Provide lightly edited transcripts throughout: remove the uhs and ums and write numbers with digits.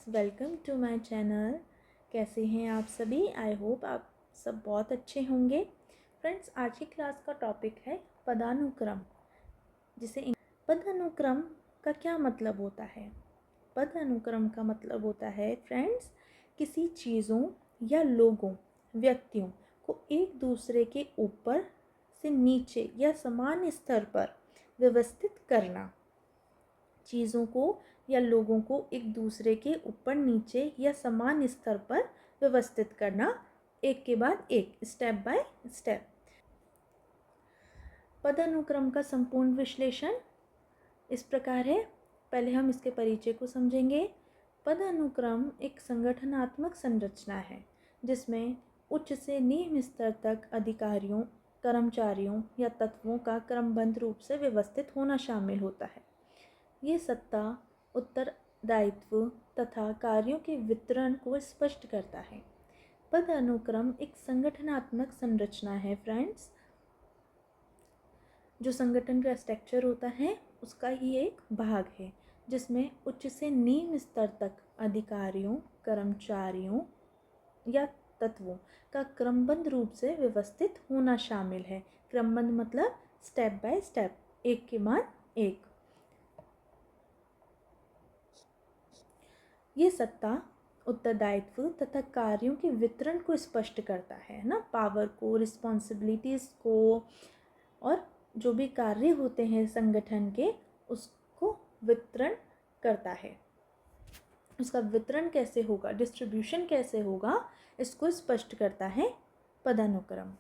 Welcome to my channel. कैसे हैं आप सभी? आई होप आप सब बहुत अच्छे होंगे। फ्रेंड्स, आज की क्लास का टॉपिक है पदानुक्रम, पदानुक्रम का क्या मतलब होता है? पदानुक्रम का मतलब होता है फ्रेंड्स, किसी चीज़ों या लोगों, व्यक्तियों को एक दूसरे के ऊपर से नीचे या समान स्तर पर व्यवस्थित करना। चीज़ों को या लोगों को एक दूसरे के ऊपर नीचे या समान स्तर पर व्यवस्थित करना, एक के बाद एक, स्टेप बाय स्टेप। पदानुक्रम का संपूर्ण विश्लेषण इस प्रकार है। पहले हम इसके परिचय को समझेंगे। पदानुक्रम एक संगठनात्मक संरचना है जिसमें उच्च से निम्न स्तर तक अधिकारियों, कर्मचारियों या तत्वों का क्रमबद्ध रूप से व्यवस्थित होना शामिल होता है। ये सत्ता, उत्तरदायित्व तथा कार्यों के वितरण को स्पष्ट करता है। पदानुक्रम एक संगठनात्मक संरचना है फ्रेंड्स। जो संगठन का स्ट्रक्चर होता है उसका ही एक भाग है जिसमें उच्च से निम्न स्तर तक अधिकारियों, कर्मचारियों या तत्वों का क्रमबद्ध रूप से व्यवस्थित होना शामिल है। क्रमबद्ध मतलब स्टेप बाय स्टेप, एक के बाद एक। ये सत्ता, उत्तरदायित्व तथा कार्यों के वितरण को स्पष्ट करता है ना, पावर को, रिस्पॉन्सिबिलिटीज़ को, और जो भी कार्य होते हैं संगठन के उसको वितरण करता है। उसका वितरण कैसे होगा, डिस्ट्रीब्यूशन कैसे होगा, इसको स्पष्ट करता है पदानुक्रम।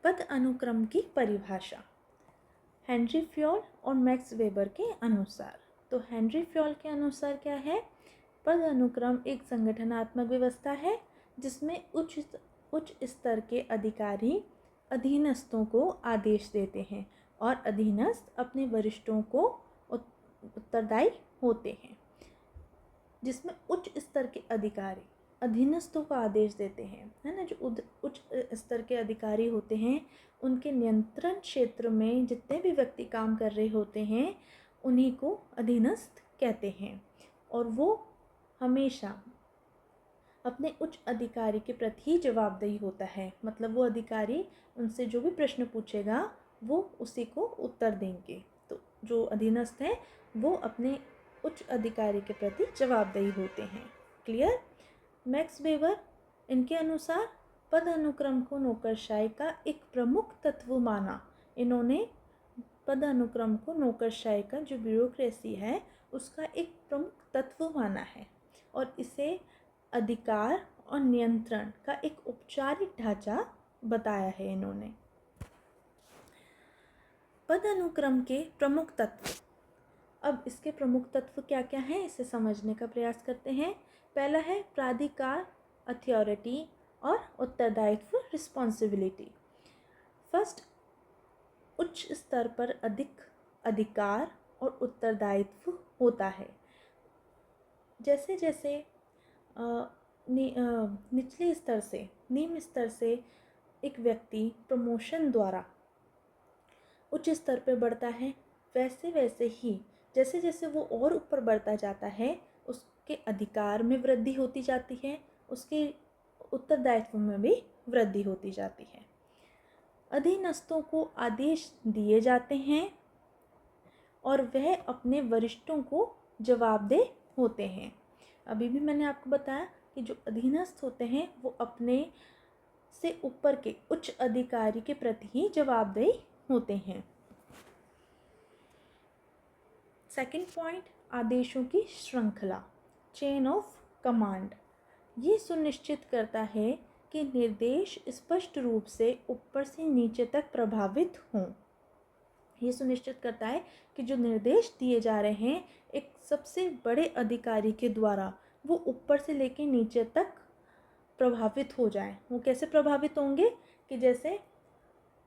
पद अनुक्रम की परिभाषा हेनरी फ्योल और मैक्स वेबर के अनुसार। तो हेनरी फ्योल के अनुसार क्या है? पद अनुक्रम एक संगठनात्मक व्यवस्था है जिसमें उच्च स्तर के अधिकारी अधीनस्थों को आदेश देते हैं और अधीनस्थ अपने वरिष्ठों को उत्तरदायी होते हैं। जिसमें उच्च स्तर के अधिकारी अधीनस्थों को आदेश देते हैं, है ना। जो उच्च स्तर के अधिकारी होते हैं उनके नियंत्रण क्षेत्र में जितने भी व्यक्ति काम कर रहे होते हैं उन्हीं को अधीनस्थ कहते हैं। और वो हमेशा अपने उच्च अधिकारी के प्रति ही जवाबदेही होता है। मतलब वो अधिकारी उनसे जो भी प्रश्न पूछेगा वो उसी को उत्तर देंगे। तो जो अधीनस्थ हैं वो अपने उच्च अधिकारी के प्रति जवाबदेही होते हैं। क्लियर? मैक्स वेबर, इनके अनुसार पद अनुक्रम को नौकरशाही का एक प्रमुख तत्व माना। इन्होंने पद अनुक्रम को नौकरशाही का जो ब्यूरोक्रेसी है उसका एक प्रमुख तत्व माना है और इसे अधिकार और नियंत्रण का एक औपचारिक ढांचा बताया है इन्होंने। पद अनुक्रम के प्रमुख तत्व। अब इसके प्रमुख तत्व क्या क्या हैं इसे समझने का प्रयास करते हैं। पहला है प्राधिकार, अथॉरिटी और उत्तरदायित्व, रिस्पॉन्सिबिलिटी। फर्स्ट, उच्च स्तर पर अधिक अधिकार और उत्तरदायित्व होता है। जैसे जैसे निचले स्तर से, निम्न स्तर से एक व्यक्ति प्रमोशन द्वारा उच्च स्तर पर बढ़ता है, वैसे वैसे ही जैसे जैसे वो और ऊपर बढ़ता जाता है उसके अधिकार में वृद्धि होती जाती है, उसके उत्तरदायित्व में भी वृद्धि होती जाती है। अधीनस्थों को आदेश दिए जाते हैं और वह अपने वरिष्ठों को जवाबदेह होते हैं। अभी भी मैंने आपको बताया कि जो अधीनस्थ होते हैं वो अपने से ऊपर के उच्च अधिकारी के प्रति ही जवाबदेह होते हैं। सेकंड पॉइंट, आदेशों की श्रृंखला, चेन ऑफ कमांड। ये सुनिश्चित करता है कि निर्देश स्पष्ट रूप से ऊपर से नीचे तक प्रभावित हों। ये सुनिश्चित करता है कि जो निर्देश दिए जा रहे हैं एक सबसे बड़े अधिकारी के द्वारा वो ऊपर से लेकर नीचे तक प्रभावित हो जाए। वो कैसे प्रभावित होंगे कि जैसे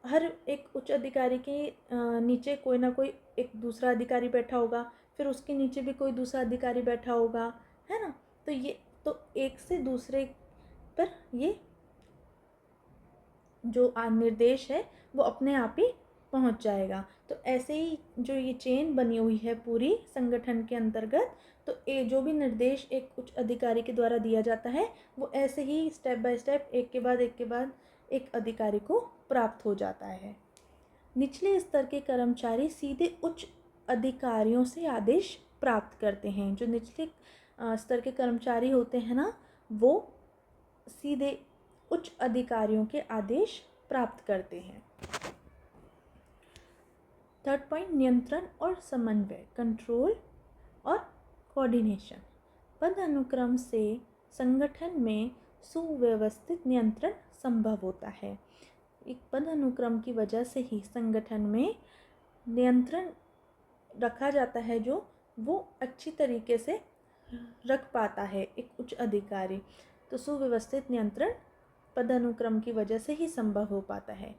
हर एक उच्च अधिकारी के नीचे कोई ना कोई एक दूसरा अधिकारी बैठा होगा, फिर उसके नीचे भी कोई दूसरा अधिकारी बैठा होगा, है ना। तो ये तो एक से दूसरे पर ये जो निर्देश है वो अपने आप ही पहुंच जाएगा। तो ऐसे ही जो ये चेन बनी हुई है पूरी संगठन के अंतर्गत तो जो भी निर्देश एक उच्च अधिकारी के द्वारा दिया जाता है वो ऐसे ही स्टेप बाय स्टेप एक के बाद एक अधिकारी को प्राप्त हो जाता है। निचले स्तर के कर्मचारी सीधे उच्च अधिकारियों से आदेश प्राप्त करते हैं। जो निचले स्तर के कर्मचारी होते हैं ना, वो सीधे उच्च अधिकारियों के आदेश प्राप्त करते हैं। थर्ड पॉइंट, नियंत्रण और समन्वय, कंट्रोल और कोऑर्डिनेशन। पद अनुक्रम से संगठन में सुव्यवस्थित नियंत्रण संभव होता है। एक पद अनुक्रम की वजह से ही संगठन में नियंत्रण रखा जाता है, जो वो अच्छी तरीके से रख पाता है एक उच्च अधिकारी। तो सुव्यवस्थित नियंत्रण पद अनुक्रम की वजह से ही संभव हो पाता है।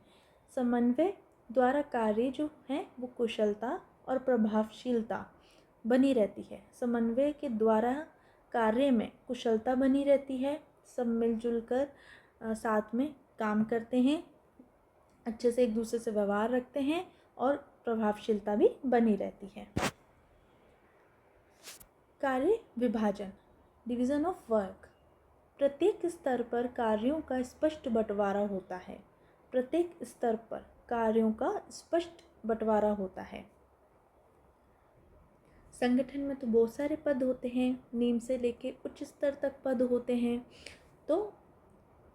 समन्वय द्वारा कार्य जो है वो कुशलता और प्रभावशीलता बनी रहती है। समन्वय के द्वारा कार्य में कुशलता बनी रहती है, सब मिलजुल कर साथ में काम करते हैं, अच्छे से एक दूसरे से व्यवहार रखते हैं और प्रभावशीलता भी बनी रहती है। कार्य विभाजन, डिवीज़न ऑफ वर्क। प्रत्येक स्तर पर कार्यों का स्पष्ट बंटवारा होता है। प्रत्येक स्तर पर कार्यों का स्पष्ट बंटवारा होता है। संगठन में तो बहुत सारे पद होते हैं, निम्न से लेके उच्च स्तर तक पद होते हैं। तो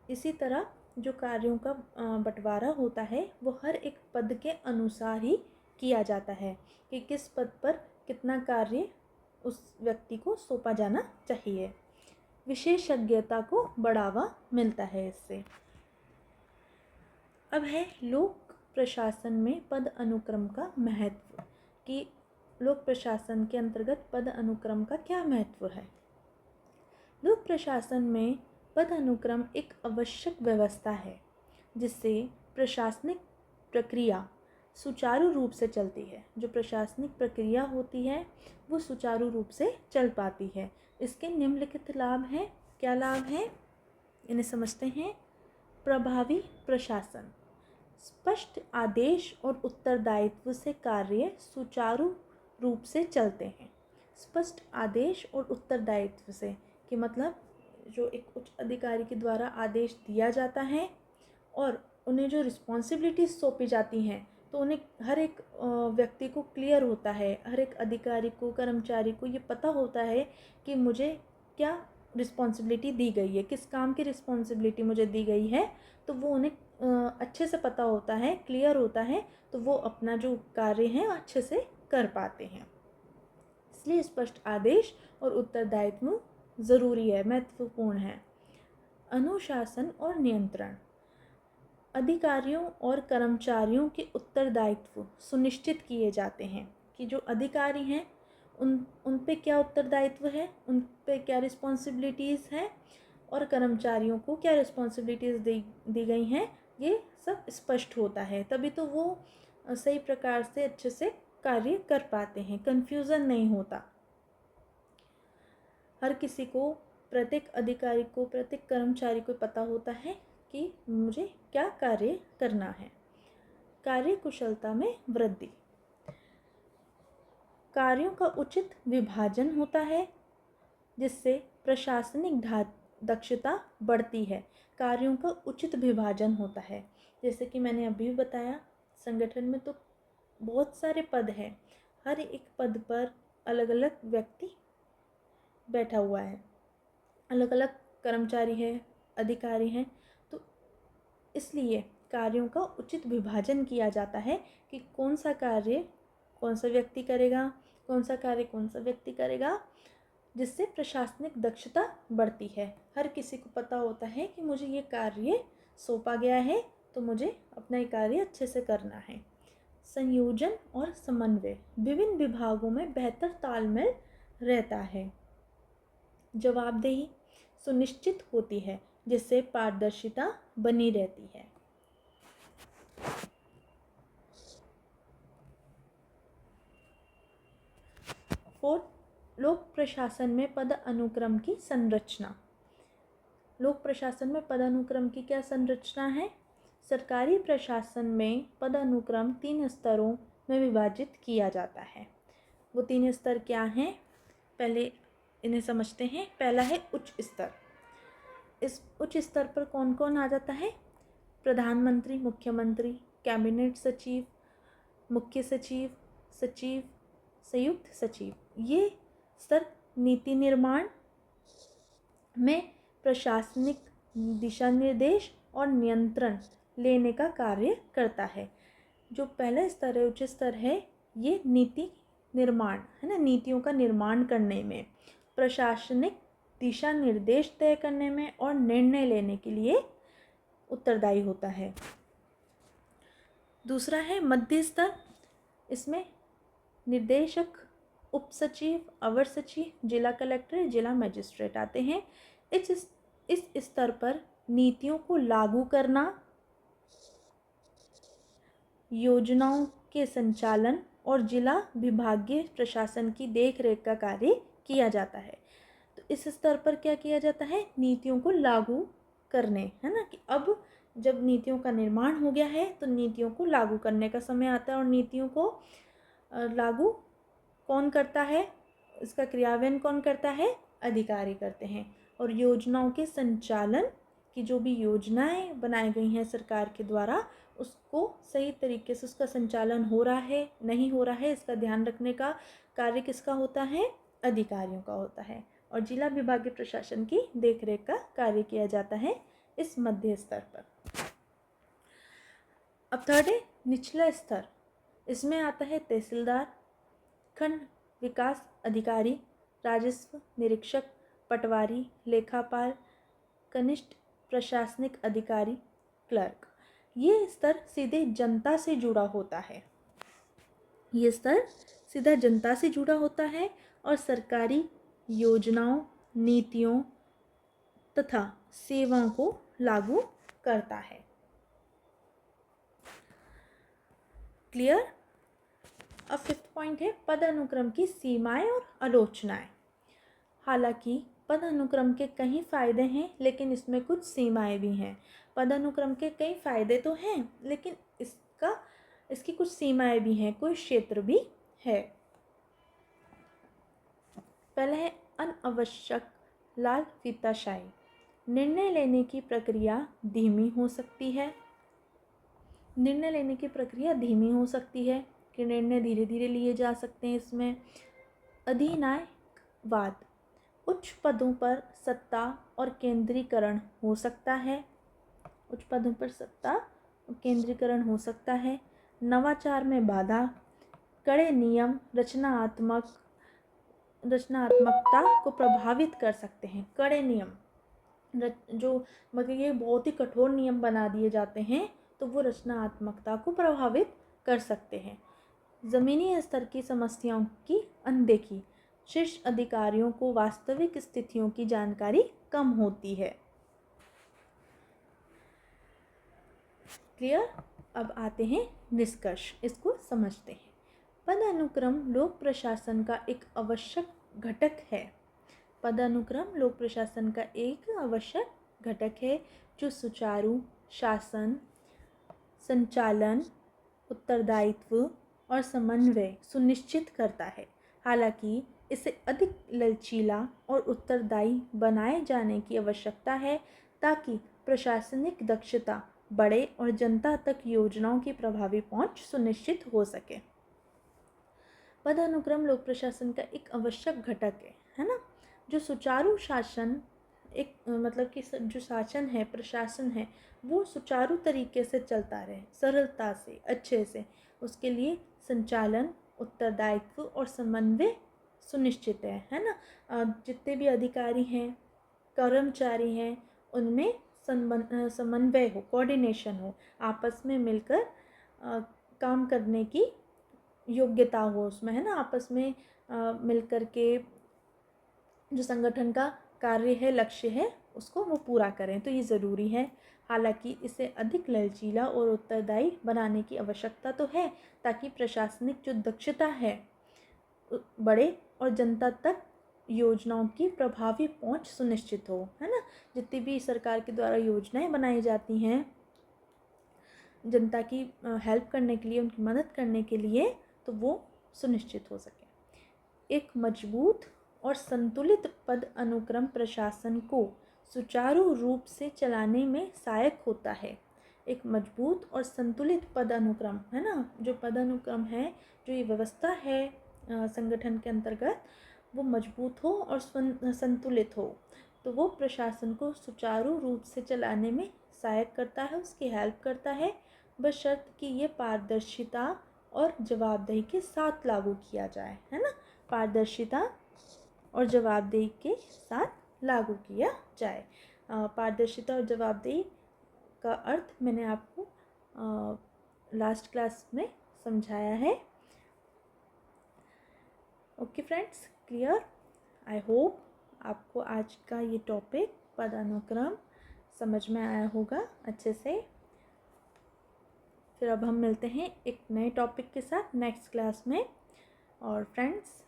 इसी तरह जो कार्यों का बंटवारा होता है वो हर एक पद के अनुसार ही किया जाता है कि किस पद पर कितना कार्य उस व्यक्ति को सौंपा जाना चाहिए। विशेषज्ञता को बढ़ावा मिलता है इससे। अब है लोक प्रशासन में पद अनुक्रम का महत्व, कि लोक प्रशासन के अंतर्गत पद अनुक्रम का क्या महत्व है। लोक प्रशासन में पद अनुक्रम एक आवश्यक व्यवस्था है जिससे प्रशासनिक प्रक्रिया सुचारू रूप से चलती है। जो प्रशासनिक प्रक्रिया होती है वो सुचारू रूप से चल पाती है। इसके निम्नलिखित लाभ हैं। क्या लाभ हैं इन्हें समझते हैं। प्रभावी प्रशासन, स्पष्ट आदेश और उत्तरदायित्व से कार्य सुचारू रूप से चलते हैं। स्पष्ट आदेश और उत्तरदायित्व से कि मतलब जो एक उच्च अधिकारी के द्वारा आदेश दिया जाता है और उन्हें जो रिस्पॉन्सिबिलिटीज़ सौंपी जाती हैं तो उन्हें हर एक व्यक्ति को क्लियर होता है, हर एक अधिकारी को, कर्मचारी को ये पता होता है कि मुझे क्या रिस्पॉन्सिबिलिटी दी गई है, किस काम की रिस्पॉन्सिबिलिटी मुझे दी गई है। तो वो उन्हें अच्छे से पता होता है, क्लियर होता है, तो वो अपना जो कार्य है अच्छे से कर पाते हैं। इसलिए स्पष्ट आदेश और उत्तरदायित्व ज़रूरी है, महत्वपूर्ण है। अनुशासन और नियंत्रण, अधिकारियों और कर्मचारियों के उत्तरदायित्व सुनिश्चित किए जाते हैं कि जो अधिकारी हैं उन पे क्या उत्तरदायित्व है, उन पे क्या रिस्पॉन्सिबिलिटीज़ हैं और कर्मचारियों को क्या रिस्पॉन्सिबिलिटीज़ दी गई हैं, ये सब स्पष्ट होता है। तभी तो वो सही प्रकार से अच्छे से कार्य कर पाते हैं, कन्फ्यूज़न नहीं होता। हर किसी को, प्रत्येक अधिकारी को, प्रत्येक कर्मचारी को पता होता है कि मुझे क्या कार्य करना है। कार्य कुशलता में वृद्धि, कार्यों का उचित विभाजन होता है जिससे प्रशासनिक दक्षता बढ़ती है। कार्यों का उचित विभाजन होता है, जैसे कि मैंने अभी बताया संगठन में तो बहुत सारे पद हैं, हर एक पद पर अलग अलग व्यक्ति बैठा हुआ है, अलग अलग कर्मचारी है, अधिकारी हैं। तो इसलिए कार्यों का उचित विभाजन किया जाता है कि कौन सा कार्य कौन सा व्यक्ति करेगा, कौन सा कार्य कौन सा व्यक्ति करेगा, जिससे प्रशासनिक दक्षता बढ़ती है। हर किसी को पता होता है कि मुझे ये कार्य सौंपा गया है तो मुझे अपना ये कार्य अच्छे से करना है। संयोजन और समन्वय, विभिन्न विभागों में बेहतर तालमेल रहता है। जवाबदेही सुनिश्चित होती है जिससे पारदर्शिता बनी रहती है। फोर्थ, लोक प्रशासन में पद अनुक्रम की संरचना। लोक प्रशासन में पद अनुक्रम की क्या संरचना है। सरकारी प्रशासन में पद अनुक्रम 3 स्तरों में विभाजित किया जाता है। वो 3 स्तर क्या हैं। पहले इन्हें समझते हैं। पहला है उच्च स्तर। इस उच्च स्तर पर कौन कौन आ जाता है? प्रधानमंत्री, मुख्यमंत्री, कैबिनेट सचिव, मुख्य सचिव, सचिव, संयुक्त सचिव। ये स्तर नीति निर्माण में प्रशासनिक दिशा निर्देश और नियंत्रण लेने का कार्य करता है। जो पहला स्तर है, उच्च स्तर है, ये नीति निर्माण है ना, नीतियों का निर्माण करने में, प्रशासनिक दिशा निर्देश तय करने में और निर्णय लेने के लिए उत्तरदायी होता है। दूसरा है मध्य स्तर। इसमें निर्देशक, उप सचिव, अवर सचिव, जिला कलेक्टर, जिला मजिस्ट्रेट आते हैं। इस स्तर पर नीतियों को लागू करना, योजनाओं के संचालन और जिला विभागीय प्रशासन की देखरेख का कार्य किया जाता है। तो इस स्तर पर क्या किया जाता है? नीतियों को लागू करने, है ना, कि अब जब नीतियों का निर्माण हो गया है तो नीतियों को लागू करने का समय आता है। और नीतियों को लागू कौन करता है? इसका क्रियान्वयन कौन करता है? अधिकारी करते हैं। और योजनाओं के संचालन की जो भी योजनाएं बनाई गई हैं सरकार के द्वारा, उसको सही तरीके से उसका संचालन हो रहा है नहीं हो रहा है, इसका ध्यान रखने का कार्य किसका होता है? अधिकारियों का होता है। और जिला विभागीय प्रशासन की देखरेख का कार्य किया जाता है इस मध्य स्तर पर। अब थर्ड है निचला स्तर। इसमें आता है तहसीलदार, खंड विकास अधिकारी, राजस्व निरीक्षक, पटवारी, लेखापाल, कनिष्ठ प्रशासनिक अधिकारी, क्लर्क। ये स्तर सीधे जनता से जुड़ा होता है। ये स्तर सीधा जनता से जुड़ा होता है और सरकारी योजनाओं, नीतियों तथा सेवाओं को लागू करता है। क्लियर? अब फिफ्थ पॉइंट है पदानुक्रम की सीमाएं और आलोचनाएं। हालांकि पदानुक्रम के कई फायदे हैं, लेकिन इसमें कुछ सीमाएं भी हैं। पदानुक्रम के कई फायदे तो हैं, लेकिन इसकी कुछ सीमाएं भी हैं, कुछ क्षेत्र भी है। पहला है अनावश्यक लाल फीताशाही। निर्णय लेने की प्रक्रिया धीमी हो सकती है। निर्णय लेने की प्रक्रिया धीमी हो सकती है कि निर्णय धीरे धीरे लिए जा सकते हैं इसमें। अधिनायकवाद, उच्च पदों पर सत्ता और केंद्रीकरण हो सकता है। उच्च पदों पर सत्ता और केंद्रीकरण हो सकता है। नवाचार में बाधा, कड़े नियम रचनात्मकता को प्रभावित कर सकते हैं। कड़े नियम जो मतलब ये बहुत ही कठोर नियम बना दिए जाते हैं तो वो रचनात्मकता को प्रभावित कर सकते हैं। ज़मीनी स्तर की समस्याओं की अनदेखी, शीर्ष अधिकारियों को वास्तविक स्थितियों की जानकारी कम होती है। क्लियर? अब आते हैं निष्कर्ष, इसको समझते हैं। पदानुक्रम लोक प्रशासन का एक आवश्यक घटक है। पदानुक्रम लोक प्रशासन का एक आवश्यक घटक है जो सुचारू शासन, संचालन, उत्तरदायित्व और समन्वय सुनिश्चित करता है। हालांकि इसे अधिक लचीला और उत्तरदायी बनाए जाने की आवश्यकता है ताकि प्रशासनिक दक्षता बढ़े और जनता तक योजनाओं की प्रभावी पहुंच सुनिश्चित हो सके। पदानुक्रम लोक प्रशासन का एक आवश्यक घटक है ना, जो सुचारू शासन एक मतलब कि जो शासन है, प्रशासन है, वो सुचारू तरीके से चलता रहे, सरलता से, अच्छे से। उसके लिए संचालन, उत्तरदायित्व और समन्वय सुनिश्चित है ना। जितने भी अधिकारी हैं, कर्मचारी हैं, उनमें समन्वय हो, कोऑर्डिनेशन हो, आपस में मिलकर काम करने की योग्यता हो उसमें, है ना। आपस में मिलकर के जो संगठन का कार्य है, लक्ष्य है, उसको वो पूरा करें, तो ये ज़रूरी है। हालांकि इसे अधिक लचीला और उत्तरदायी बनाने की आवश्यकता तो है ताकि प्रशासनिक जो दक्षता है बढ़े और जनता तक योजनाओं की प्रभावी पहुंच सुनिश्चित हो, है ना। जितनी भी सरकार के द्वारा योजनाएं बनाई जाती हैं जनता की हेल्प करने के लिए, उनकी मदद करने के लिए, तो वो सुनिश्चित हो सके। एक मजबूत और संतुलित पद अनुक्रम प्रशासन को सुचारू रूप से चलाने में सहायक होता है। एक मजबूत और संतुलित पद अनुक्रम है ना, जो पद अनुक्रम है, जो ये व्यवस्था है संगठन के अंतर्गत, वो मजबूत हो और संतुलित हो, तो वो प्रशासन को सुचारू रूप से चलाने में सहायक करता है, उसकी हेल्प करता है, बशर्ते कि ये पारदर्शिता और जवाबदेही के साथ लागू किया जाए, है ना। पारदर्शिता और जवाबदेही के साथ लागू किया जाए। पारदर्शिता और जवाबदेही का अर्थ मैंने आपको लास्ट क्लास में समझाया है। Okay friends, clear? I hope आपको आज का ये टॉपिक पदानुक्रम समझ में आया होगा अच्छे से। फिर अब हम मिलते हैं एक नए टॉपिक के साथ नेक्स्ट क्लास में। और फ्रेंड्स,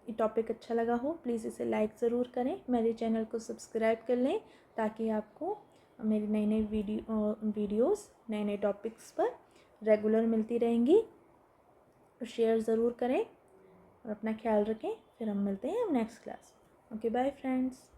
ये टॉपिक अच्छा लगा हो प्लीज़ इसे लाइक ज़रूर करें, मेरे चैनल को सब्सक्राइब कर लें, ताकि आपको मेरी नई नई वीडियोस नए नए टॉपिक्स पर रेगुलर मिलती रहेंगी। और शेयर ज़रूर करें और अपना ख्याल रखें। फिर हम मिलते हैं next class. Okay, bye friends.